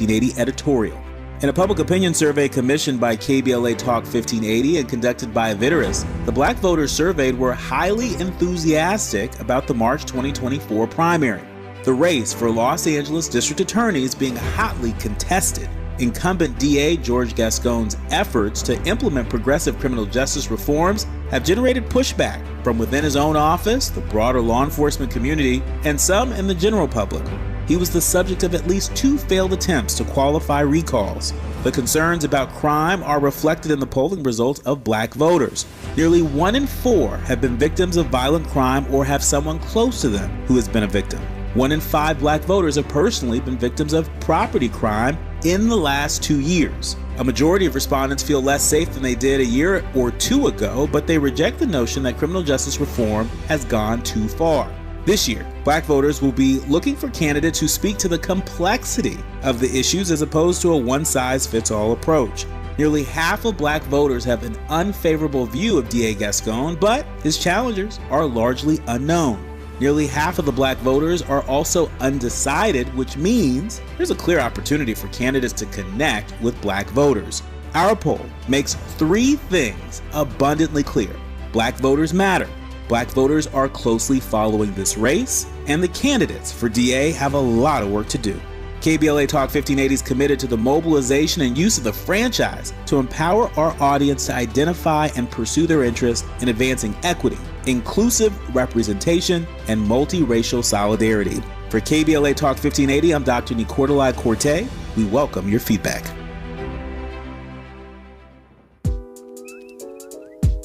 1580 editorial. In a public opinion survey commissioned by KBLA Talk 1580 and conducted by Viteris, the black voters surveyed were highly enthusiastic about the March 2024 primary. The race for Los Angeles District Attorney is being hotly contested. Incumbent DA George Gascon's efforts to implement progressive criminal justice reforms have generated pushback from within his own office, the broader law enforcement community, and some in the general public. He was the subject of at least 2 failed attempts to qualify recalls. The concerns about crime are reflected in the polling results of black voters. Nearly 1 in 4 have been victims of violent crime or have someone close to them who has been a victim. 1 in 5 black voters have personally been victims of property crime in the last 2 years. A majority of respondents feel less safe than they did a year or 2 ago, but they reject the notion that criminal justice reform has gone too far. This year, black voters will be looking for candidates who speak to the complexity of the issues as opposed to a one-size-fits-all approach. Nearly half of black voters have an unfavorable view of DA Gascon, but his challengers are largely unknown. Nearly half of the black voters are also undecided, which means there's a clear opportunity for candidates to connect with black voters. Our poll makes 3 things abundantly clear. Black voters matter. Black voters are closely following this race, and the candidates for DA have a lot of work to do. KBLA Talk 1580 is committed to the mobilization and use of the franchise to empower our audience to identify and pursue their interests in advancing equity, inclusive representation, and multiracial solidarity. For KBLA Talk 1580, I'm Dr. Nicordoli Corte. We welcome your feedback.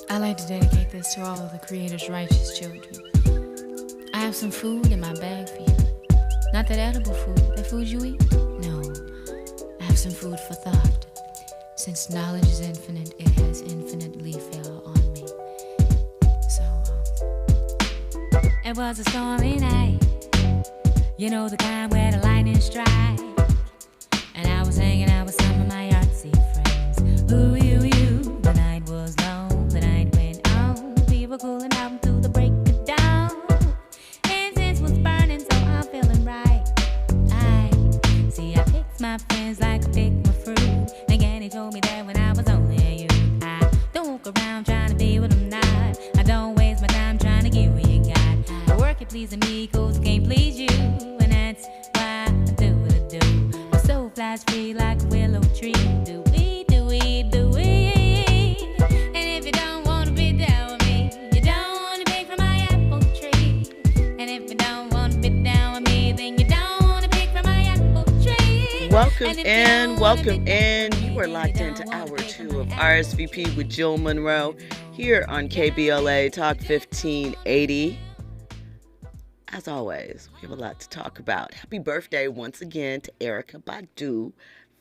I like to dedicate this to all of the Creator's righteous children. I have some food in my bag for you. Not that edible food, that food you eat. No, I have some food for thought. Since knowledge is infinite, it has infinitely fell on me. It was a stormy night. You know the kind where the lightning strike. And I was hanging out with some of my artsy friends. Ooh, you. The night was long, the night went on. We were cooling out until the break of dawn. Incense was burning, so I'm feeling right. I picked my friends like I picked my fruit. Then Annie told me that when I was only a youth, I don't walk around trying to be what I'm not. I don't waste my time trying to get what you got. I work at pleasing me, cause I can't please you. And that's why I do what I do. My soul flies free like a willow tree. Do we. And if you don't want to be down with me, you don't want to pick from my apple tree. And if you don't want to be down with me, then you don't want to pick from my apple tree. Welcome in. You are locked into hour 2 of RSVP with Jill Munroe here on KBLA Talk 1580. As always, we have a lot to talk about. Happy birthday once again to Erykah Badu.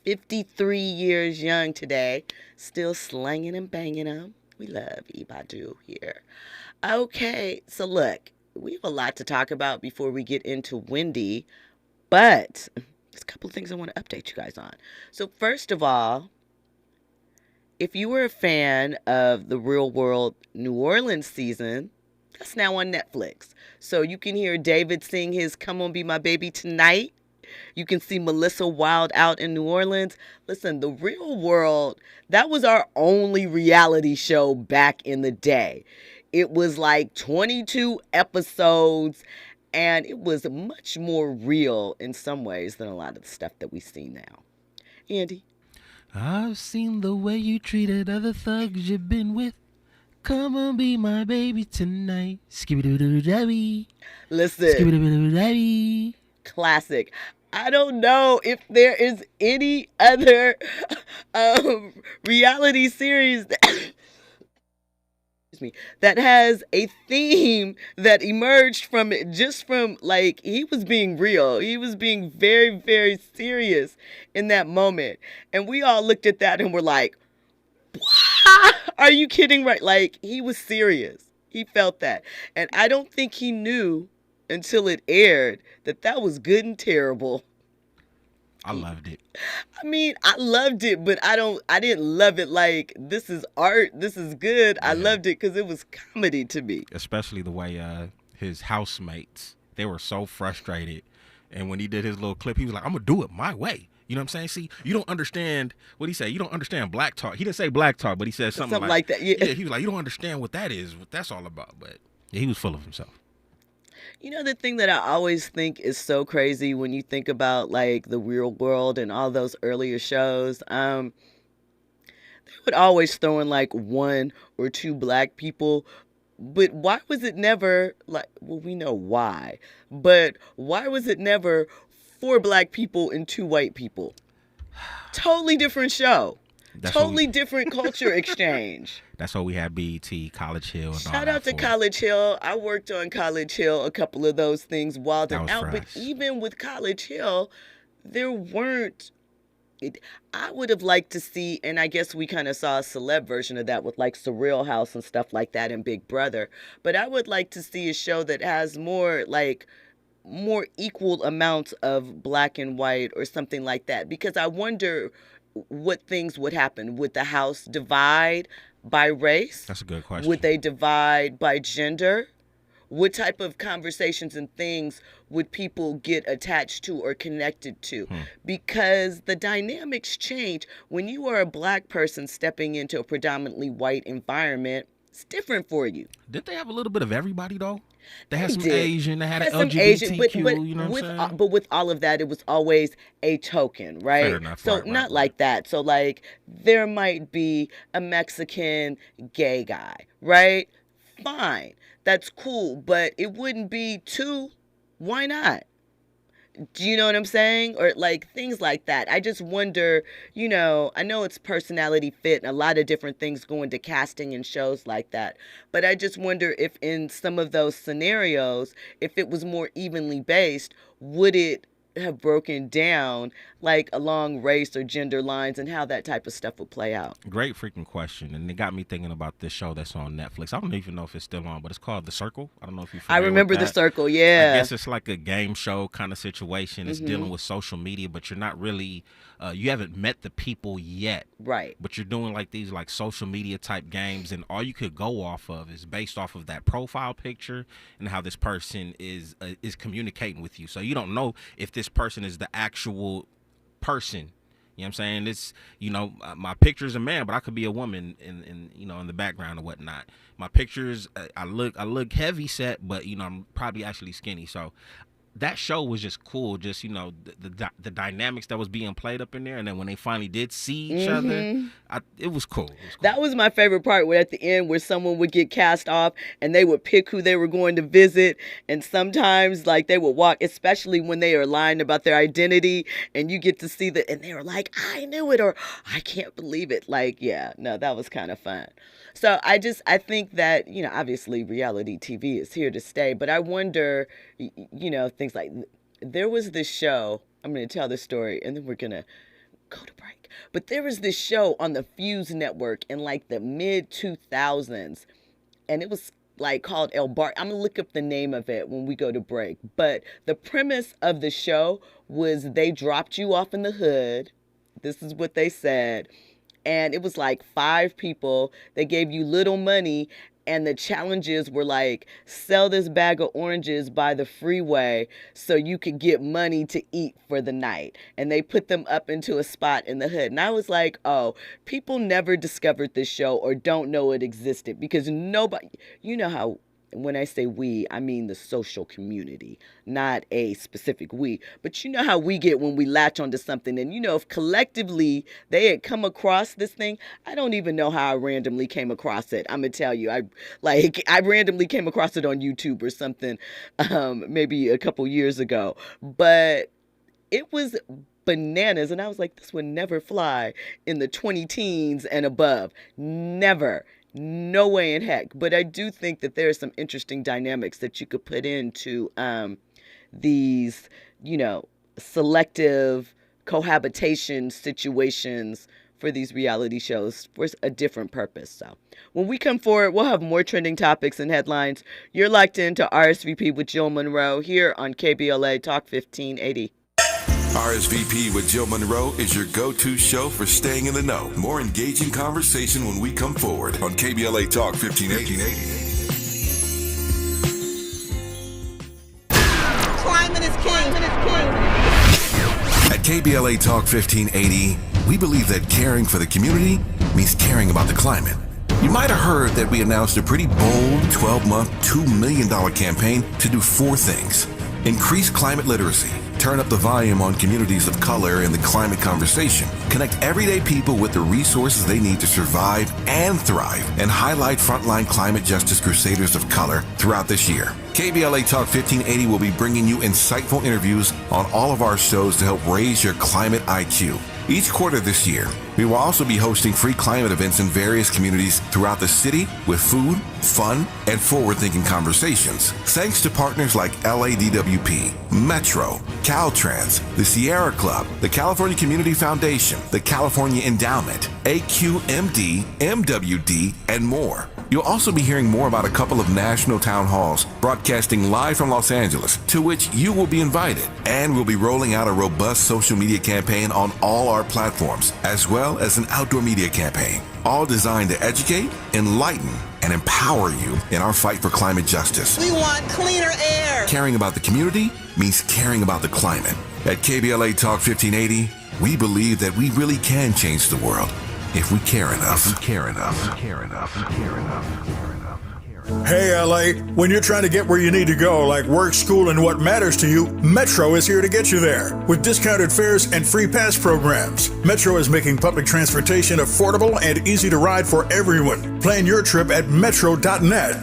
53 years young today. Still slanging and banging them. We love Badu here. Okay, so look, we have a lot to talk about before we get into Wendy, but there's a couple of things I want to update you guys on. So first of all, if you were a fan of the Real World New Orleans season, that's now on Netflix. So you can hear David sing his Come On Be My Baby Tonight. You can see Melissa wild out in New Orleans. Listen, The Real World, that was our only reality show back in the day. It was like 22 episodes, and it was much more real in some ways than a lot of the stuff that we see now. Andy? I've seen the way you treated other thugs you've been with. Come on, be my baby tonight. Skibidi-doo-doo-dabby. Listen. Skibidi-doo-doo-dabby. Classic. I don't know if there is any other reality series that has a theme that emerged from it, just from, like, he was being real. He was being very, very serious in that moment. And we all looked at that and were like, what? Are you kidding? Right? Like, he was serious. He felt that. And I don't think he knew until it aired that was good and terrible. I loved it. I mean, I loved it, but I didn't love it like, this is art, this is good. Yeah. I loved it because it was comedy to me. Especially the way his housemates, they were so frustrated. And when he did his little clip, he was like, I'm going to do it my way. You know what I'm saying? See, you don't understand what he said. You don't understand black talk. He didn't say black talk, but he said something like that. Yeah. He was like, you don't understand what that is, what that's all about. But yeah, he was full of himself. You know, the thing that I always think is so crazy when you think about like the Real World and all those earlier shows, they would always throw in like 1 or 2 black people. But why was it never like, well, we know why, but why was it never 4 black people and 2 white people? Totally different show. Totally different culture exchange. That's why we had BET, College Hill. And Shout out to College Hill. I worked on College Hill, a couple of those things, Wild and Out. But even with College Hill, there weren't. I would have liked to see, and I guess we kind of saw a celeb version of that with like Surreal House and stuff like that and Big Brother. But I would like to see a show that has more equal amounts of black and white or something like that. Because I wonder what things would happen. Would the house divide by race? That's a good question. Would they divide by gender? What type of conversations and things would people get attached to or connected to? Because the dynamics change. When you are a black person stepping into a predominantly white environment, it's different for you. Did they have a little bit of everybody, though? They had some did. Asian, they had an some LGBTQ, Asian, but you know what I'm saying? But with all of that, it was always a token, right? Fair enough, so right, not like that. So like there might be a Mexican gay guy, right? Fine. That's cool, but it wouldn't be 2. Why not? Do you know what I'm saying? Or like things like that. I just wonder, you know, I know it's personality fit and a lot of different things go into casting and shows like that. But I just wonder if in some of those scenarios, if it was more evenly based, would it have broken down like along race or gender lines and how that type of stuff would play out? Great freaking question. And it got me thinking about this show that's on Netflix. I don't even know if it's still on, but it's called The Circle. I don't know if you're familiar remember with that. The Circle, yeah. I guess it's like a game show kind of situation. It's dealing with social media, but you're not really, you haven't met the people yet. Right. But you're doing like these like social media type games, and all you could go off of is based off of that profile picture and how this person is communicating with you. So you don't know if this person is the actual person. You know what I'm saying? It's, you know, my picture's a man, but I could be a woman in you know, in the background or whatnot. My pictures, I look heavy set, but you know, I'm probably actually skinny. So that show was just cool. Just, you know, the dynamics that was being played up in there, and then when they finally did see each other, it was cool. That was my favorite part, where at the end where someone would get cast off and they would pick who they were going to visit, and sometimes like they would walk, especially when they are lying about their identity, and you get to see that, and they were like, I knew it, or I can't believe it. Like, yeah, no, that was kind of fun. So I think that, you know, obviously reality TV is here to stay, but I wonder, you know, things like, there was this show, I'm going to tell this story and then we're going to go to break. But there was this show on the Fuse Network in like the mid 2000s, and it was like called El Bar. I'm going to look up the name of it when we go to break. But the premise of the show was they dropped you off in the hood. This is what they said. And it was like 5 people. They gave you little money. And the challenges were like, sell this bag of oranges by the freeway so you could get money to eat for the night. And they put them up into a spot in the hood. And I was like, oh, people never discovered this show or don't know it existed, because nobody, you know how, when I say we, I mean the social community, not a specific we. But you know how we get when we latch onto something. And, you know, if collectively they had come across this thing, I don't even know how I randomly came across it. I'm going to tell you, I randomly came across it on YouTube or something, maybe a couple years ago. But it was bananas. And I was like, this would never fly in the 20 teens and above. Never. No way in heck. But I do think that there are some interesting dynamics that you could put into these, you know, selective cohabitation situations for these reality shows for a different purpose. So when we come forward, we'll have more trending topics and headlines. You're locked into RSVP with Jill Munroe here on KBLA Talk 1580. RSVP with Jill Munroe is your go-to show for staying in the know. More engaging conversation when we come forward on KBLA Talk 1580. Climate is king. At KBLA Talk 1580, we believe that caring for the community means caring about the climate. You might have heard that we announced a pretty bold 12-month, $2 million campaign to do 4 things. Increase climate literacy, turn up the volume on communities of color in the climate conversation, connect everyday people with the resources they need to survive and thrive, and highlight frontline climate justice crusaders of color throughout this year. KBLA Talk 1580 will be bringing you insightful interviews on all of our shows to help raise your climate IQ. Each quarter this year, we will also be hosting free climate events in various communities throughout the city with food, fun, and forward-thinking conversations. Thanks to partners like LADWP, Metro, Caltrans, the Sierra Club, the California Community Foundation, the California Endowment, AQMD, MWD, and more. You'll also be hearing more about a couple of national town halls broadcasting live from Los Angeles, to which you will be invited. And we'll be rolling out a robust social media campaign on all our platforms, as well as an outdoor media campaign, all designed to educate, enlighten, and empower you in our fight for climate justice. We want cleaner air. Caring about the community means caring about the climate. At KBLA Talk 1580, we believe that we really can change the world if we care enough. If we care enough. If we care enough. If we care enough. If we care enough. Hey LA, when you're trying to get where you need to go, like work, school, and what matters to you, Metro is here to get you there. With discounted fares and free pass programs, Metro is making public transportation affordable and easy to ride for everyone. Plan your trip at metro.net.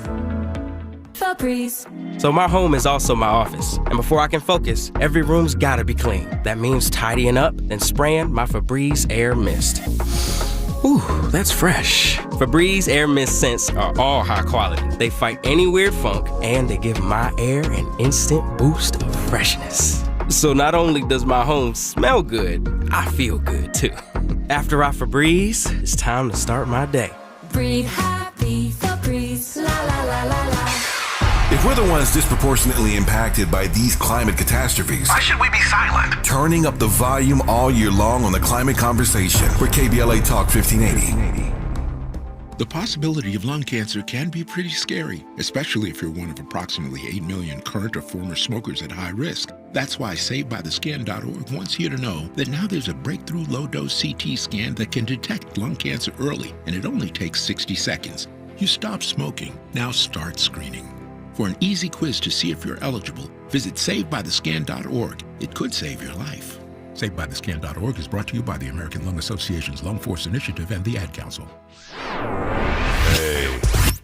Febreze. So my home is also my office, and before I can focus, every room's gotta be clean. That means tidying up, then spraying my Febreze Air Mist. Ooh, that's fresh. Febreze Air Mist scents are all high quality. They fight any weird funk, and they give my air an instant boost of freshness. So not only does my home smell good, I feel good too. After I Febreze, it's time to start my day. Breathe happy, Febreze, la la la la la. If we're the ones disproportionately impacted by these climate catastrophes, why should we be silent? Turning up the volume all year long on the climate conversation for KBLA Talk 1580. The possibility of lung cancer can be pretty scary, especially if you're one of approximately 8 million current or former smokers at high risk. That's why SaveByTheScan.org wants you to know that now there's a breakthrough low-dose CT scan that can detect lung cancer early, and it only takes 60 seconds. You stop smoking, now start screening. For an easy quiz to see if you're eligible, visit SaveByTheScan.org. It could save your life. SaveByTheScan.org is brought to you by the American Lung Association's Lung Force Initiative and the Ad Council. Hey,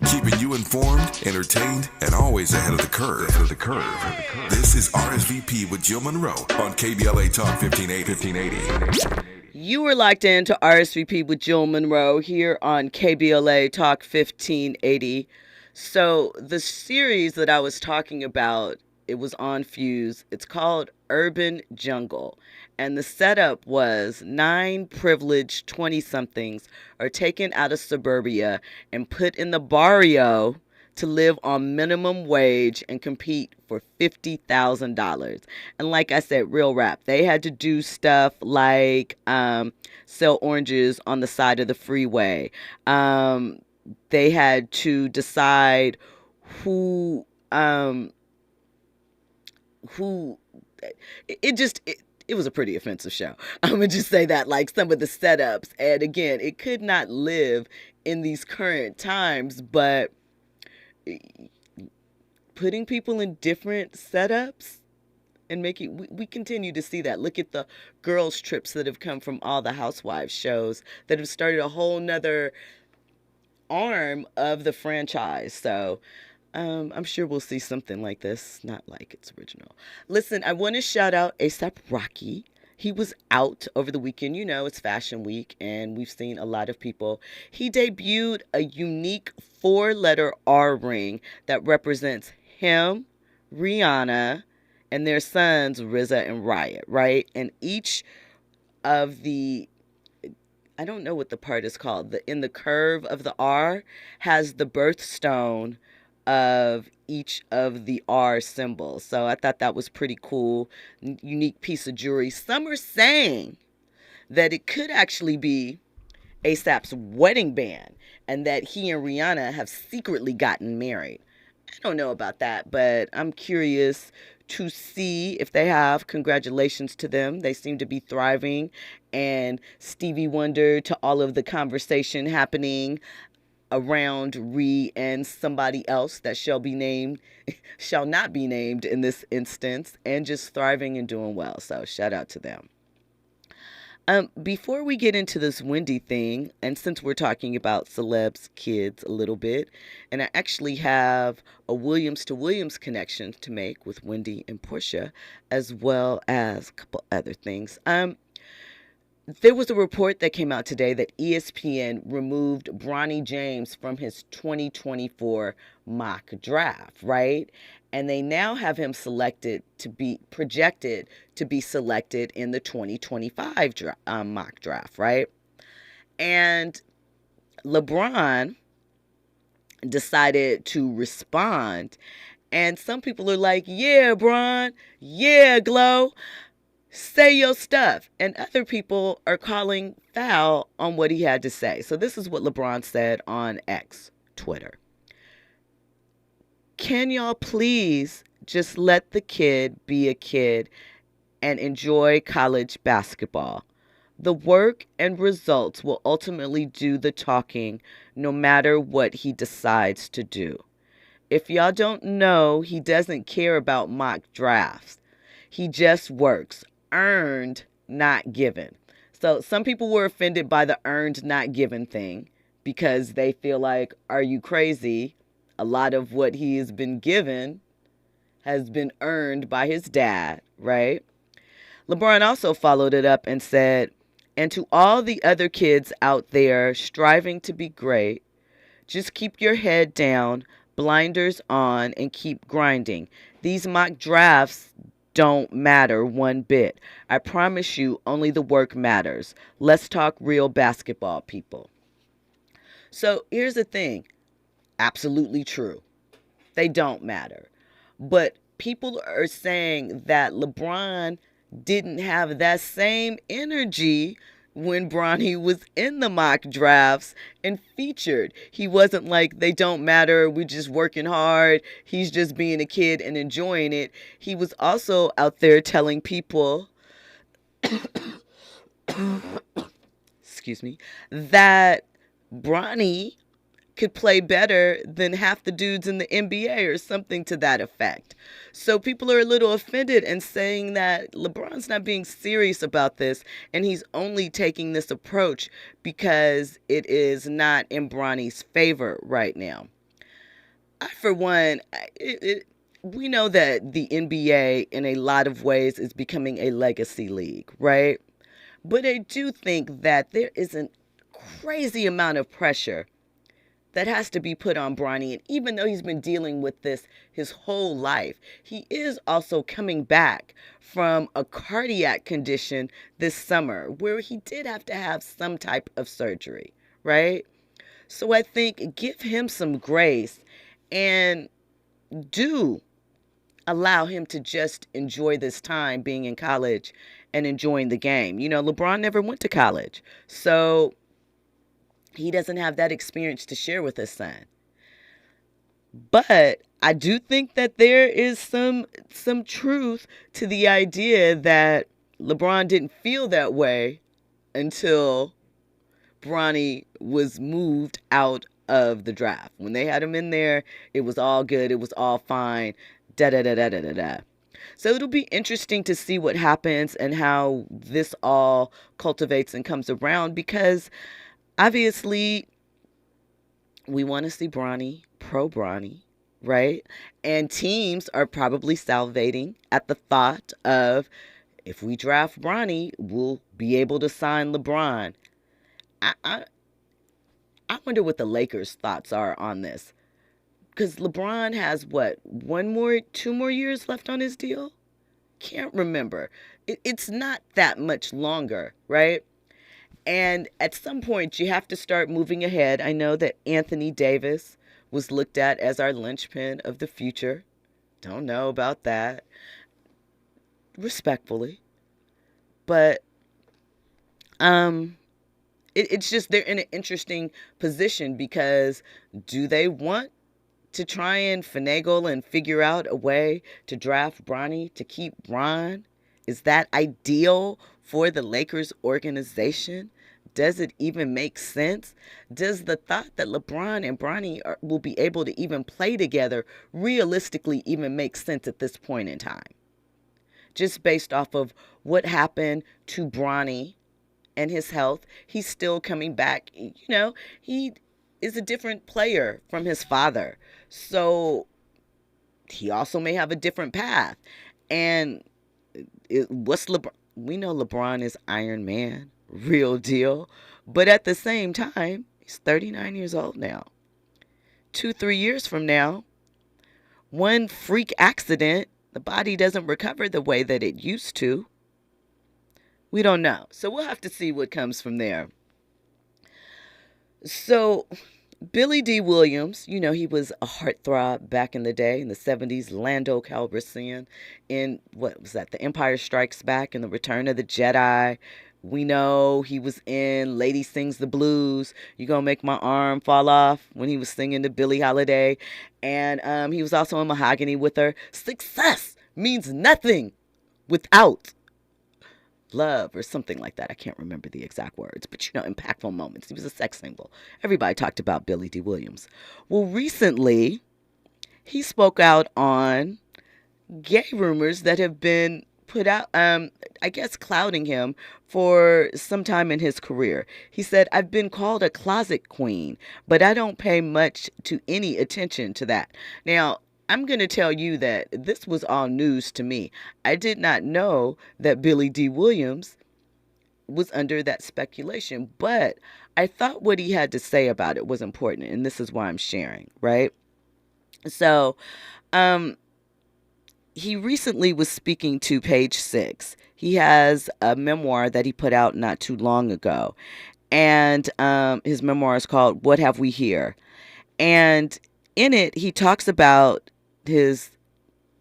keeping you informed, entertained, and always ahead of the curve. This is RSVP with Jill Munroe on KBLA Talk 1580. You were locked in to RSVP with Jill Munroe here on KBLA Talk 1580. So the series that I was talking about, it was on Fuse. It's called Urban Jungle. And the setup was 9 privileged 20-somethings are taken out of suburbia and put in the barrio to live on minimum wage and compete for $50,000. And like I said, real rap. They had to do stuff like sell oranges on the side of the freeway. They had to decide who it was a pretty offensive show. I'm going to just say that, like some of the setups. And again, it could not live in these current times, but putting people in different setups and we continue to see that. Look at the girls' trips that have come from all the Housewives shows that have started a whole nother arm of the franchise. So I'm sure we'll see something like this, not like it's original. Listen, I want to shout out A$AP Rocky. He was out over the weekend. You know, it's Fashion Week, and we've seen a lot of people. He debuted a unique 4-letter R ring that represents him, Rihanna, and their sons, RZA and Riot, right? And each of the, I don't know what the part is called, in the curve of the R has the birthstone of each of the R symbols. So I thought that was pretty cool, unique piece of jewelry. Some are saying that it could actually be A$AP's wedding band and that he and Rihanna have secretly gotten married. I don't know about that, but I'm curious to see if they have. Congratulations to them. They seem to be thriving. And Stevie Wonder to all of the conversation happening around Ree and somebody else that shall not be named in this instance, and just thriving and doing well. So shout out to them. Before we get into this Wendy thing, and since we're talking about celebs, kids a little bit, and I actually have a Williams to Williams connection to make with Wendy and Portia, as well as a couple other things. There was a report that came out today that ESPN removed Bronny James from his 2024 mock draft, right? And they now have him projected to be selected in the 2025 mock draft, right? And LeBron decided to respond. And some people are like, yeah, Bron, yeah, Glow, say your stuff. And other people are calling foul on what he had to say. So this is what LeBron said on X, Twitter. Can y'all please just let the kid be a kid and enjoy college basketball? The work and results will ultimately do the talking no matter what he decides to do. If y'all don't know, he doesn't care about mock drafts. He just works. Earned, not given. So some people were offended by the earned, not given thing because they feel like, are you crazy? A lot of what he has been given has been earned by his dad, right? LeBron also followed it up and said, and to all the other kids out there striving to be great, just keep your head down, blinders on, and keep grinding. These mock drafts don't matter one bit. I promise you, only the work matters. Let's talk real basketball, people. So here's the thing. Absolutely true. They don't matter. But people are saying that LeBron didn't have that same energy when Bronny was in the mock drafts and featured. He wasn't like, they don't matter, we're just working hard, he's just being a kid and enjoying it. He was also out there telling people, excuse me, that Bronny could play better than half the dudes in the NBA or something to that effect. So people are a little offended and saying that LeBron's not being serious about this and he's only taking this approach because it is not in Bronny's favor right now. I, for one, we know that the NBA in a lot of ways is becoming a legacy league, right? But I do think that there is a crazy amount of pressure that has to be put on Bronny. And even though he's been dealing with this his whole life, he is also coming back from a cardiac condition this summer where he did have to have some type of surgery, right? So I think give him some grace and do allow him to just enjoy this time being in college and enjoying the game. You know, LeBron never went to college, so he doesn't have that experience to share with his son. But I do think that there is some truth to the idea that LeBron didn't feel that way until Bronny was moved out of the draft. When they had him in there, it was all good. It was all fine. Da-da-da-da-da-da-da. So it'll be interesting to see what happens and how this all cultivates and comes around, because obviously, we want to see Bronny, pro Bronny, right? And teams are probably salivating at the thought of, if we draft Bronny, we'll be able to sign LeBron. I wonder what the Lakers' thoughts are on this. Because LeBron has, what, 2 more years left on his deal? Can't remember. It's not that much longer, right? And at some point, you have to start moving ahead. I know that Anthony Davis was looked at as our linchpin of the future. Don't know about that. Respectfully. But it's just they're in an interesting position, because do they want to try and finagle and figure out a way to draft Bronny to keep Bron? Is that ideal for the Lakers organization? Does it even make sense? Does the thought that LeBron and Bronny will be able to even play together realistically even make sense at this point in time? Just based off of what happened to Bronny and his health, he's still coming back. You know, he is a different player from his father. So he also may have a different path. And what's LeBron? We know LeBron is Iron Man, real deal. But at the same time, he's 39 years old now. 2-3 years from now, one freak accident, the body doesn't recover the way that it used to. We don't know. So we'll have to see what comes from there. So Billy D. Williams, you know, he was a heartthrob back in the day in the 70s, Lando Calrissian in, what was that, The Empire Strikes Back and The Return of the Jedi. We know he was in Lady Sings the Blues, You Gonna Make My Arm Fall Off, when he was singing to Billie Holiday. And he was also in Mahogany with her. Success means nothing without love, or something like that. I can't remember the exact words, but you know, impactful moments. He was a sex symbol. Everybody talked about Billy D. Williams. Well, recently, he spoke out on gay rumors that have been put out, I guess, clouding him for some time in his career. He said, "I've been called a closet queen, but I don't pay much to any attention to that." Now, I'm going to tell you that this was all news to me. I did not know that Billy D. Williams was under that speculation, but I thought what he had to say about it was important, and this is why I'm sharing, right? So, he recently was speaking to Page Six. He has a memoir that he put out not too long ago, and his memoir is called What Have We Here? And in it, he talks about his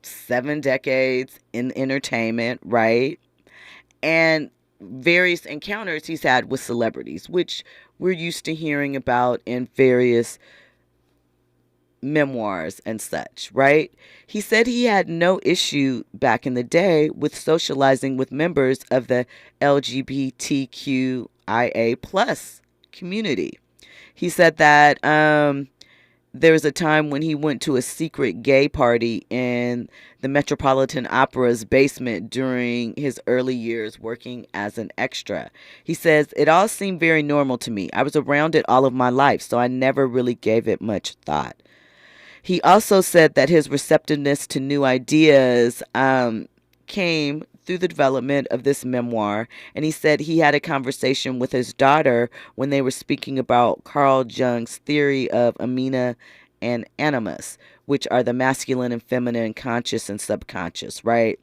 7 decades in entertainment, right? And various encounters he's had with celebrities, which we're used to hearing about in various memoirs and such, right? He said he had no issue back in the day with socializing with members of the LGBTQIA plus community. He said that there was a time when he went to a secret gay party in the Metropolitan Opera's basement during his early years working as an extra. He says, "It all seemed very normal to me. I was around it all of my life, so I never really gave it much thought." He also said that his receptiveness to new ideas came through the development of this memoir. And he said he had a conversation with his daughter when they were speaking about Carl Jung's theory of amina and animus, which are the masculine and feminine, conscious and subconscious, right?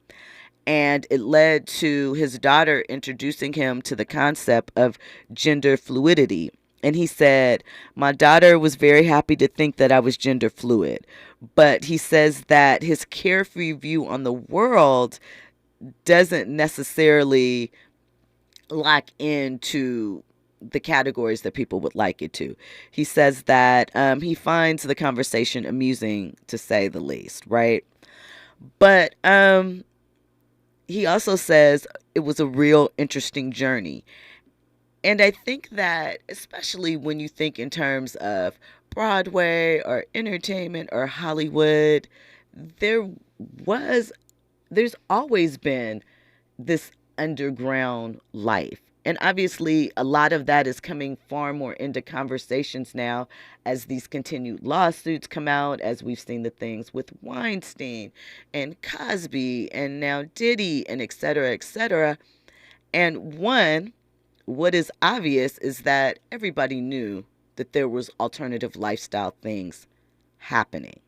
And it led to his daughter introducing him to the concept of gender fluidity. And he said, "My daughter was very happy to think that I was gender fluid." But he says that his carefree view on the world doesn't necessarily lock into the categories that people would like it to. He says that he finds the conversation amusing, to say the least, right? But he also says it was a real interesting journey. And I think that, especially when you think in terms of Broadway or entertainment or Hollywood, there's always been this underground life. And obviously, a lot of that is coming far more into conversations now as these continued lawsuits come out, as we've seen the things with Weinstein and Cosby and now Diddy and et cetera, et cetera. And what is obvious is that everybody knew that there was alternative lifestyle things happening.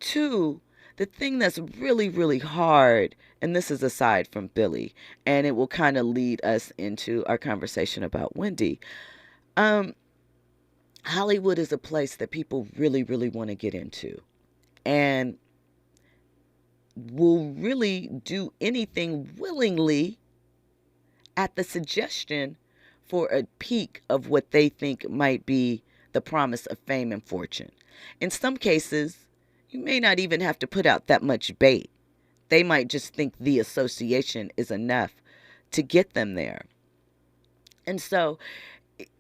2, the thing that's really, really hard, and this is aside from Billy, and it will kind of lead us into our conversation about Wendy. Hollywood is a place that people really, really want to get into, and will really do anything willingly at the suggestion for a peak of what they think might be the promise of fame and fortune. In some cases, you may not even have to put out that much bait. They might just think the association is enough to get them there. And so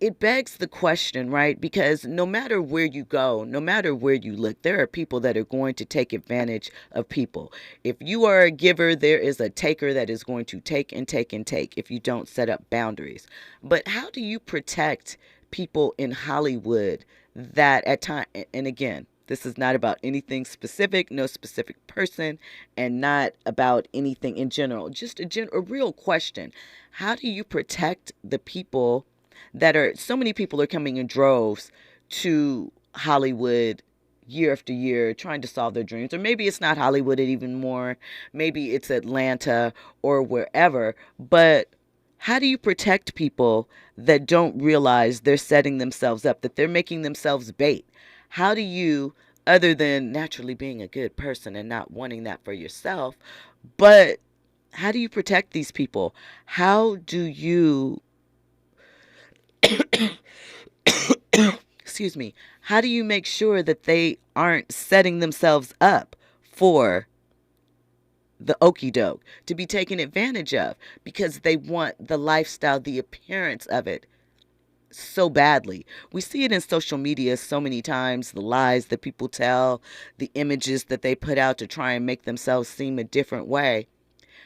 it begs the question, right? Because no matter where you go, no matter where you look, there are people that are going to take advantage of people. If you are a giver, there is a taker that is going to take and take and take if you don't set up boundaries. But how do you protect people in Hollywood that at times, and again, this is not about anything specific, no specific person, and not about anything in general, just a real question. How do you protect the people that are, so many people are coming in droves to Hollywood year after year trying to solve their dreams? Or maybe it's not Hollywood even more, maybe it's Atlanta or wherever, but how do you protect people that don't realize they're setting themselves up, that they're making themselves bait? How do you, other than naturally being a good person and not wanting that for yourself, but how do you protect these people? How do you, excuse me, how do you make sure that they aren't setting themselves up for the okie doke, to be taken advantage of because they want the lifestyle, the appearance of it so badly? We see it in social media so many times, the lies that people tell, the images that they put out to try and make themselves seem a different way.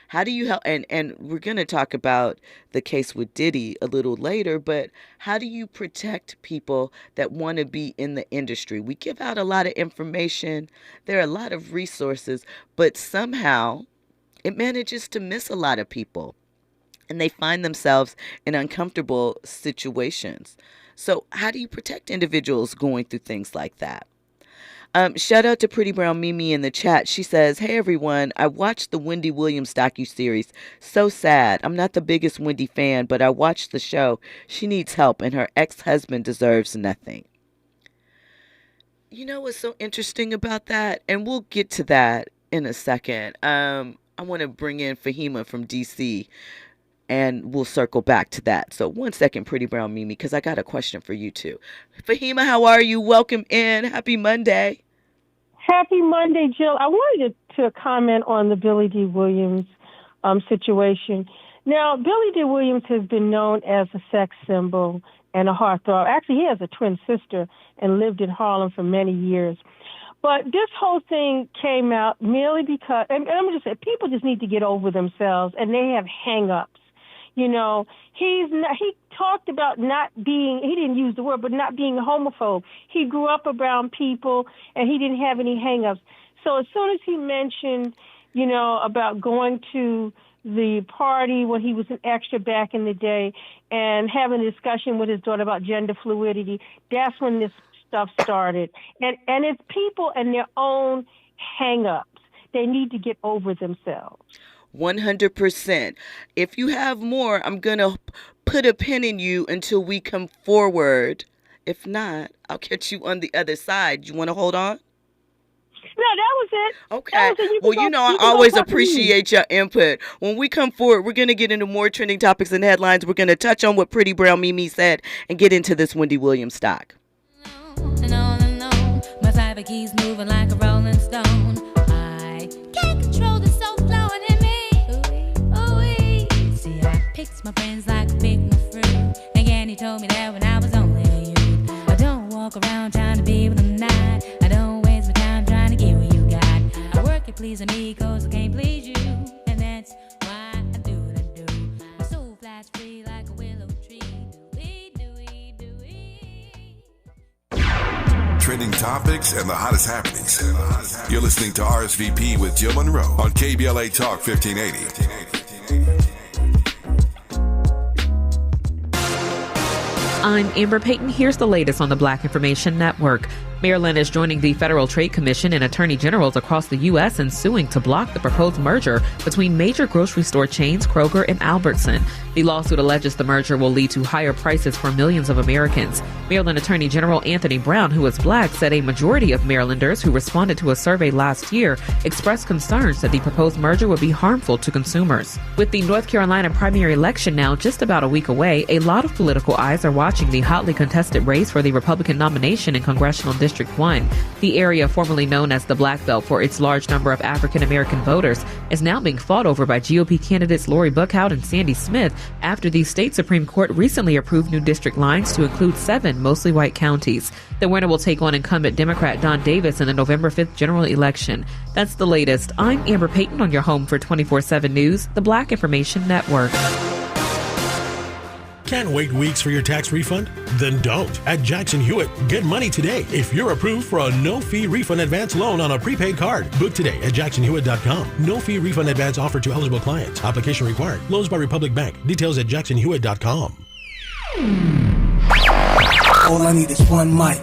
How do you help? And we're going to talk about the case with Diddy a little later, but how do you protect people that want to be in the industry? We give out a lot of information. There are a lot of resources, but somehow it manages to miss a lot of people and they find themselves in uncomfortable situations. So how do you protect individuals going through things like that? Shout out to Pretty Brown Mimi in the chat. She says, "Hey everyone, I watched the Wendy Williams docuseries. So sad. I'm not the biggest Wendy fan, but I watched the show. She needs help and her ex-husband deserves nothing." You know what's so interesting about that? And we'll get to that in a second. I want to bring in Fahima from DC and we'll circle back to that. So one second, Pretty Brown Mimi, because I got a question for you too. Fahima, how are you? Welcome in. Happy Monday. Happy Monday, Jill. I wanted to comment on the Billy D. Williams situation. Now, Billy D. Williams has been known as a sex symbol and a heartthrob. Actually, he has a twin sister and lived in Harlem for many years. But this whole thing came out merely because, and I'm just saying, people just need to get over themselves, and they have hang-ups. You know, he talked about not being, he didn't use the word, but not being a homophobe. He grew up around people and he didn't have any hang-ups. So as soon as he mentioned, you know, about going to the party when he was an extra back in the day and having a discussion with his daughter about gender fluidity, that's when this stuff started. And it's people and their own hang-ups. They need to get over themselves. 100%. If you have more, I'm going to put a pin in you until we come forward. If not, I'll catch you on the other side. You want to hold on? No, that was it. Okay. Well, you know, I always appreciate your input. When we come forward, we're going to get into more trending topics and headlines. We're going to touch on what Pretty Brown Mimi said and get into this Wendy Williams stock. And on, my fiber keeps moving like a rolling stone. I can't control the soul flowing in me. See, I picked my friends like I picked my fruit. Again, he told me that when I was only a youth. I don't walk around trying to be with them not. I don't waste my time trying to get what you got. I work at pleasing me cause I can't please you. And that's why I do what I do. My soul flies free like a willow tree. Trending topics and the hottest happenings. You're listening to RSVP with Jill Munroe on KBLA Talk 1580. I'm Amber Payton. Here's the latest on the Black Information Network. Maryland is joining the Federal Trade Commission and attorney generals across the U.S. in suing to block the proposed merger between major grocery store chains Kroger and Albertson. The lawsuit alleges the merger will lead to higher prices for millions of Americans. Maryland Attorney General Anthony Brown, who is black, said a majority of Marylanders who responded to a survey last year expressed concerns that the proposed merger would be harmful to consumers. With the North Carolina primary election now just about a week away, a lot of political eyes are watching the hotly contested race for the Republican nomination in Congressional District 1. The area formerly known as the Black Belt for its large number of African American voters is now being fought over by GOP candidates Lori Buckhout and Sandy Smith after the state Supreme Court recently approved new district lines to include 7 mostly white counties. The winner will take on incumbent Democrat Don Davis in the November 5th general election. That's the latest. I'm Amber Payton on your home for 24/7 News, the Black Information Network. Can't wait weeks for your tax refund? Then don't. At Jackson Hewitt, get money today if you're approved for a no-fee refund advance loan on a prepaid card. Book today at jacksonhewitt.com. No-fee refund advance offered to eligible clients. Application required. Loans by Republic Bank. Details at jacksonhewitt.com. All I need is one mic.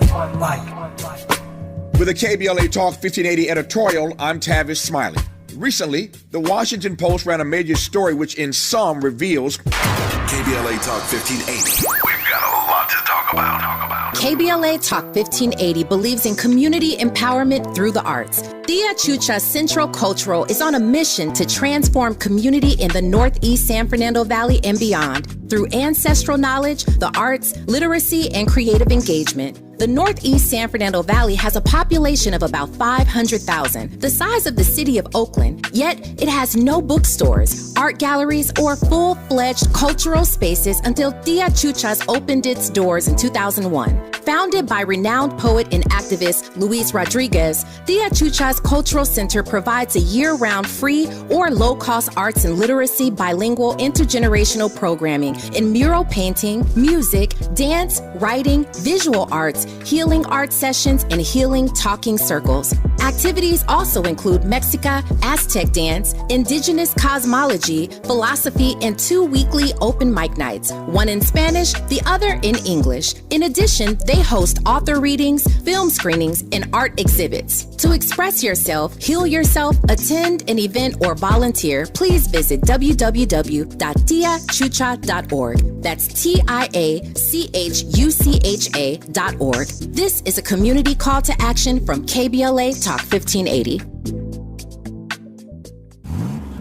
With a KBLA Talk 1580 editorial, I'm Tavis Smiley. Recently, the Washington Post ran a major story which in sum reveals KBLA Talk 1580. We've got a lot to talk about. KBLA Talk 1580 believes in community empowerment through the arts. Tia Chucha Central Cultural is on a mission to transform community in the Northeast San Fernando Valley and beyond through ancestral knowledge, the arts, literacy, and creative engagement. The Northeast San Fernando Valley has a population of about 500,000, the size of the city of Oakland, yet it has no bookstores, art galleries, or full-fledged cultural spaces until Tia Chucha's opened its doors in 2001. Founded by renowned poet and activist Luis Rodriguez, Tia Chucha's Cultural Center provides a year-round free or low-cost arts and literacy bilingual intergenerational programming in mural painting, music, dance, writing, visual arts, healing art sessions, and healing talking circles. Activities also include Mexica, Aztec dance, indigenous cosmology, philosophy, and 2 weekly open mic nights, one in Spanish, the other in English. In addition, they host author readings, film screenings, and art exhibits. To express yourself, heal yourself, attend an event, or volunteer, please visit www.tiachucha.org. That's TIACHUCHA.org. This is a community call to action from KBLA Talk 1580.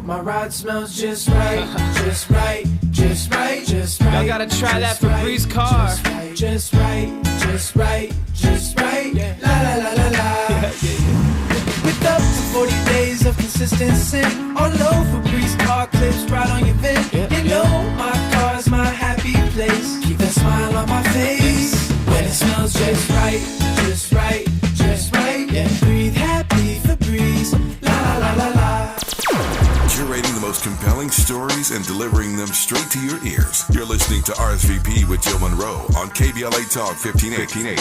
My ride smells just right, just right, just right, just right. Y'all gotta try that Febreze car. Just right, just right, just right. La la la la la. With up to 40 days of consistency, all low Febreze car clips right on your vent. You know my car's my happy place. Keep that smile on my face when it smells just right, just right, just right. Yeah, breathe happy Febreze. La la la la la. Curating the most compelling stories and delivering them straight to your ears. You're listening to RSVP with Jill Munroe on KBLA Talk 1580.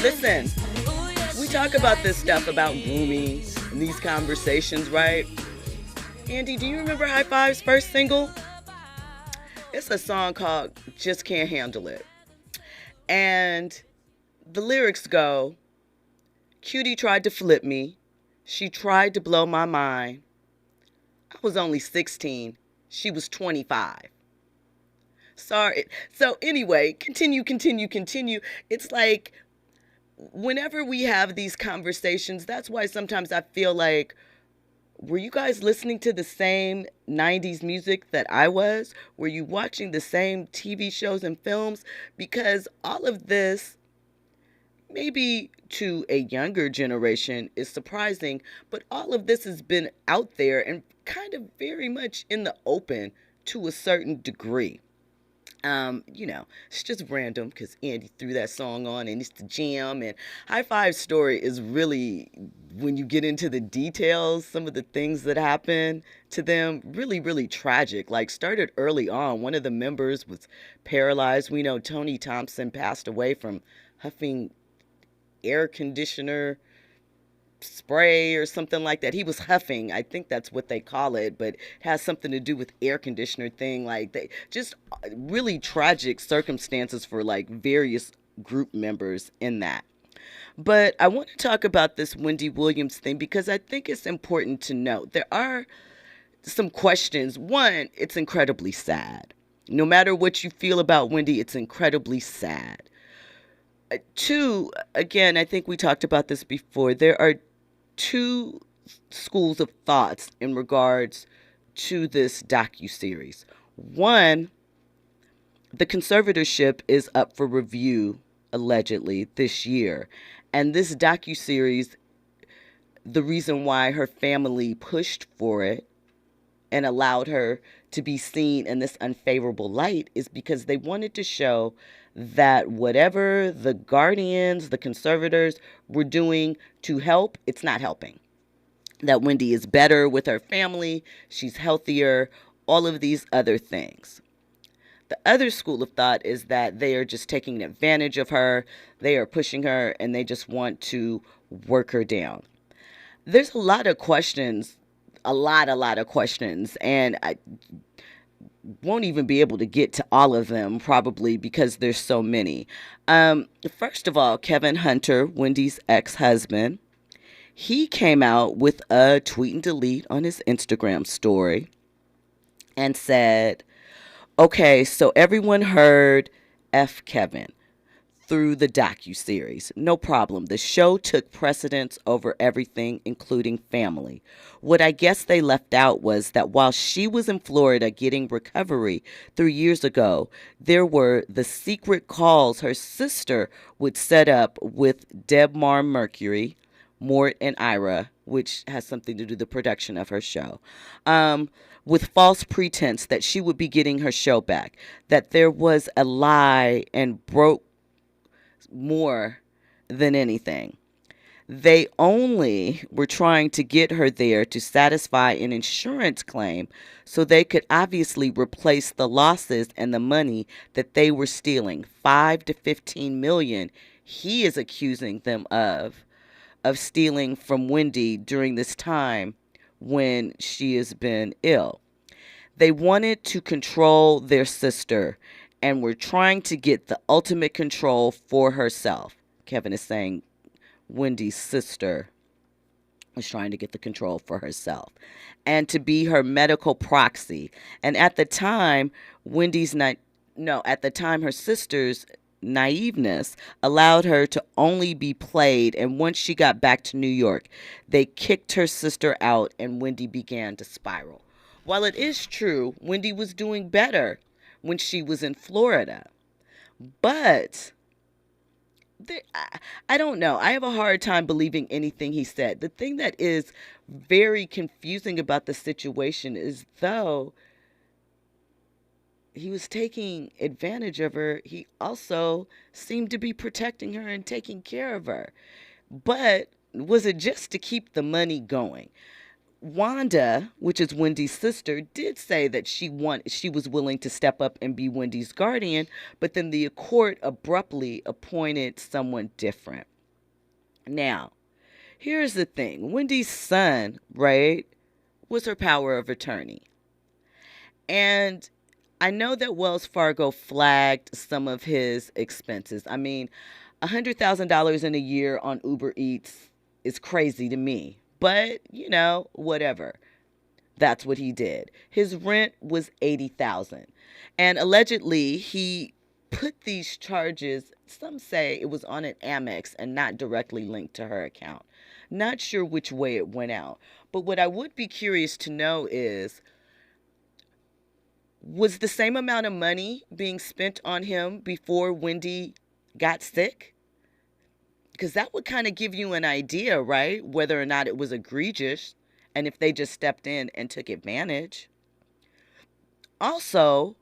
Listen, we talk about this stuff about grooming and these conversations, right? Andy, do you remember High Five's first single? It's a song called Just Can't Handle It. And the lyrics go, Cutie tried to flip me. She tried to blow my mind. I was only 16. She was 25. Sorry. So anyway, continue. It's like whenever we have these conversations, that's why sometimes I feel like, were you guys listening to the same 90s music that I was? Were you watching the same TV shows and films? Because all of this, maybe to a younger generation, is surprising, but all of this has been out there and kind of very much in the open to a certain degree. It's just random because Andy threw that song on and it's the jam. And High Five's story is really, when you get into the details, some of the things that happen to them, really, really tragic. Like, started early on. One of the members was paralyzed. We know Tony Thompson passed away from huffing air conditioner spray or something like that. He was huffing, I think that's what they call it, but it has something to do with air conditioner thing. Like, they just really tragic circumstances for like various group members in that. But I want to talk about this Wendy Williams thing because I think it's important to note there are some questions. One, it's incredibly sad. No matter what you feel about Wendy, it's incredibly sad. Two, again, I think we talked about this before. There are two schools of thoughts in regards to this docuseries. One, the conservatorship is up for review, allegedly, this year. And this docuseries, the reason why her family pushed for it and allowed her to be seen in this unfavorable light is because they wanted to show that whatever the guardians, the conservators were doing to help, it's not helping. That Wendy is better with her family, she's healthier, all of these other things. The other school of thought is that they are just taking advantage of her, they are pushing her, and they just want to work her down. There's a lot of questions, a lot of questions, and I won't even be able to get to all of them probably because there's so many. First of all, Kevin Hunter, Wendy's ex-husband, he came out with a tweet and delete on his Instagram story and said, okay, so everyone heard F. Kevin through the docuseries. No problem. The show took precedence over everything, including family. What I guess they left out was that while she was in Florida getting recovery 3 years ago, there were the secret calls her sister would set up with Debmar Mercury, Mort, and Ira, which has something to do with the production of her show, with false pretense that she would be getting her show back, that there was a lie and broke more than anything. They only were trying to get her there to satisfy an insurance claim so they could obviously replace the losses and the money that they were stealing, 5 to 15 million. He is accusing them of stealing from Wendy during this time when she has been ill. They wanted to control their sister and were trying to get the ultimate control for herself. Kevin is saying Wendy's sister was trying to get the control for herself and to be her medical proxy. And at the time, her sister's naiveness allowed her to only be played. And once she got back to New York, they kicked her sister out and Wendy began to spiral. While it is true, Wendy was doing better when she was in Florida. But I don't know. I have a hard time believing anything he said. The thing that is very confusing about the situation is, though he was taking advantage of her, he also seemed to be protecting her and taking care of her. But was it just to keep the money going? Wanda, which is Wendy's sister, did say that she was willing to step up and be Wendy's guardian, but then the court abruptly appointed someone different. Now, here's the thing. Wendy's son, right, was her power of attorney. And I know that Wells Fargo flagged some of his expenses. I mean, $100,000 in a year on Uber Eats is crazy to me. But, whatever. That's what he did. His rent was $80,000. And allegedly, he put these charges, some say it was on an Amex and not directly linked to her account. Not sure which way it went out. But what I would be curious to know is, was the same amount of money being spent on him before Wendy got sick? Because that would kind of give you an idea, right? Whether or not it was egregious and if they just stepped in and took advantage. Also,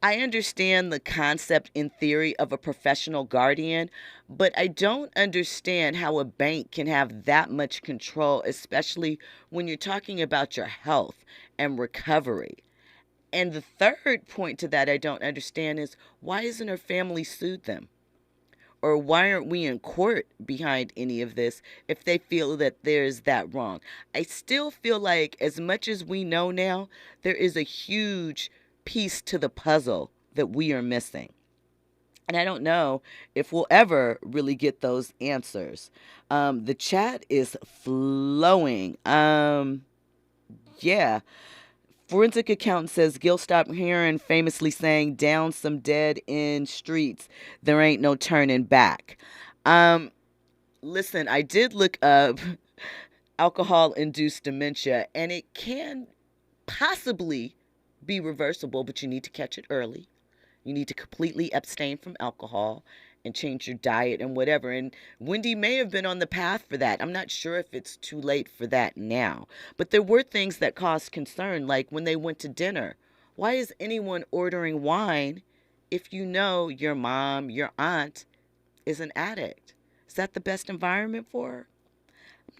I understand the concept in theory of a professional guardian, but I don't understand how a bank can have that much control, especially when you're talking about your health and recovery. And the third point to that I don't understand is, why isn't her family sued them? Or why aren't we in court behind any of this if they feel that there's that wrong? I still feel like, as much as we know now, there is a huge piece to the puzzle that we are missing. And I don't know if we'll ever really get those answers. The chat is flowing. Yeah. Forensic accountant says Gil stopped hearing famously saying, down some dead end streets, there ain't no turning back. Listen, I did look up alcohol-induced dementia, and it can possibly be reversible, but you need to catch it early. You need to completely abstain from alcohol and change your diet and whatever. And Wendy may have been on the path for that. I'm not sure if it's too late for that now. But there were things that caused concern, like when they went to dinner. Why is anyone ordering wine if you know your mom, your aunt is an addict? Is that the best environment for her?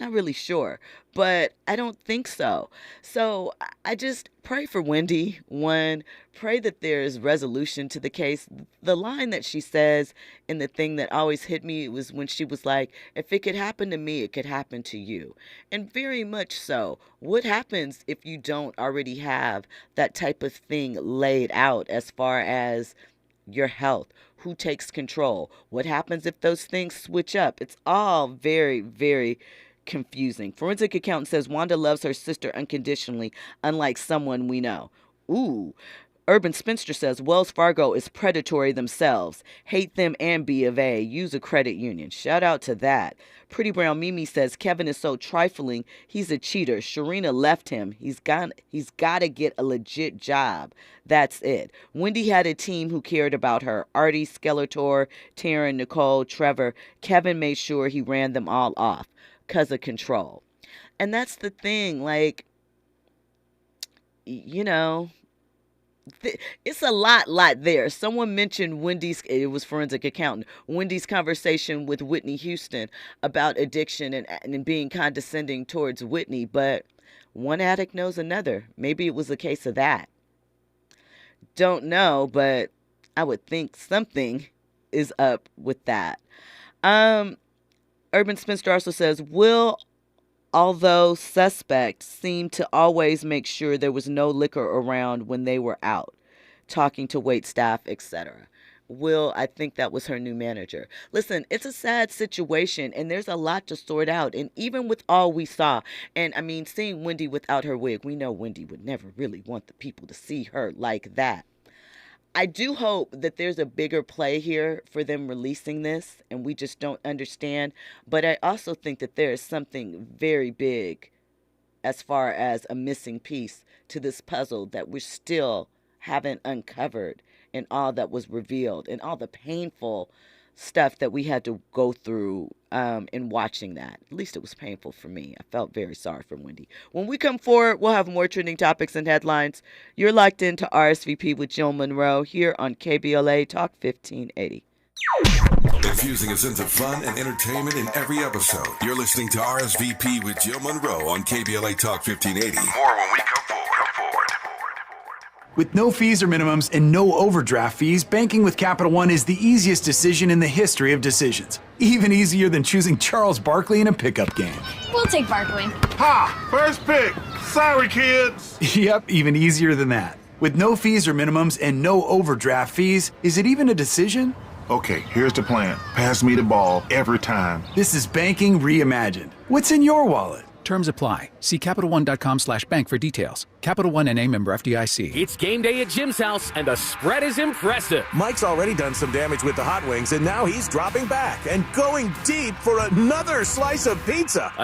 Not really sure, but I don't think so. So I just pray for Wendy. One, pray that there's resolution to the case. The line that she says in the thing that always hit me was when she was like, if it could happen to me, it could happen to you. And very much so. What happens if you don't already have that type of thing laid out as far as your health? Who takes control? What happens if those things switch up? It's all very, very confusing. Forensic accountant says Wanda loves her sister unconditionally, unlike someone we know. Ooh. Urban Spinster says Wells Fargo is predatory themselves. Hate them and B of A. Use a credit union. Shout out to that. Pretty Brown Mimi says Kevin is so trifling. He's a cheater. Sharina left him. He's got to get a legit job. That's it. Wendy had a team who cared about her. Artie, Skeletor, Taryn, Nicole, Trevor. Kevin made sure he ran them all off because of control. And that's the thing. Like, it's a lot there. Someone mentioned it was forensic accountant, Wendy's conversation with Whitney Houston about addiction and being condescending towards Whitney, but one addict knows another. Maybe it was a case of that. Don't know, but I would think something is up with that. Urban Spinster also says, although suspect, seemed to always make sure there was no liquor around when they were out, talking to wait staff, etc. I think that was her new manager. Listen, it's a sad situation, and there's a lot to sort out. And even with all we saw, and I mean, seeing Wendy without her wig, we know Wendy would never really want the people to see her like that. I do hope that there's a bigger play here for them releasing this, and we just don't understand. But I also think that there is something very big as far as a missing piece to this puzzle that we still haven't uncovered in all that was revealed and all the painful stuff that we had to go through in watching that. At least it was painful for me. I felt very sorry for Wendy. When we come forward, we'll have more trending topics and headlines. You're locked into RSVP with Jill Munroe here on KBLA Talk 1580. Infusing a sense of fun and entertainment in every episode. You're listening to RSVP with Jill Munroe on KBLA Talk 1580. More when we come forward. With no fees or minimums and no overdraft fees, banking with Capital One is the easiest decision in the history of decisions. Even easier than choosing Charles Barkley in a pickup game. We'll take Barkley. Ha! First pick. Sorry, kids. Yep, even easier than that. With no fees or minimums and no overdraft fees, is it even a decision? Okay, here's the plan. Pass me the ball every time. This is banking reimagined. What's in your wallet? Terms apply. See CapitalOne.com/bank for details. Capital One NA, member FDIC. It's game day at Jim's house, and the spread is impressive. Mike's already done some damage with the hot wings, and now he's dropping back and going deep for another slice of pizza.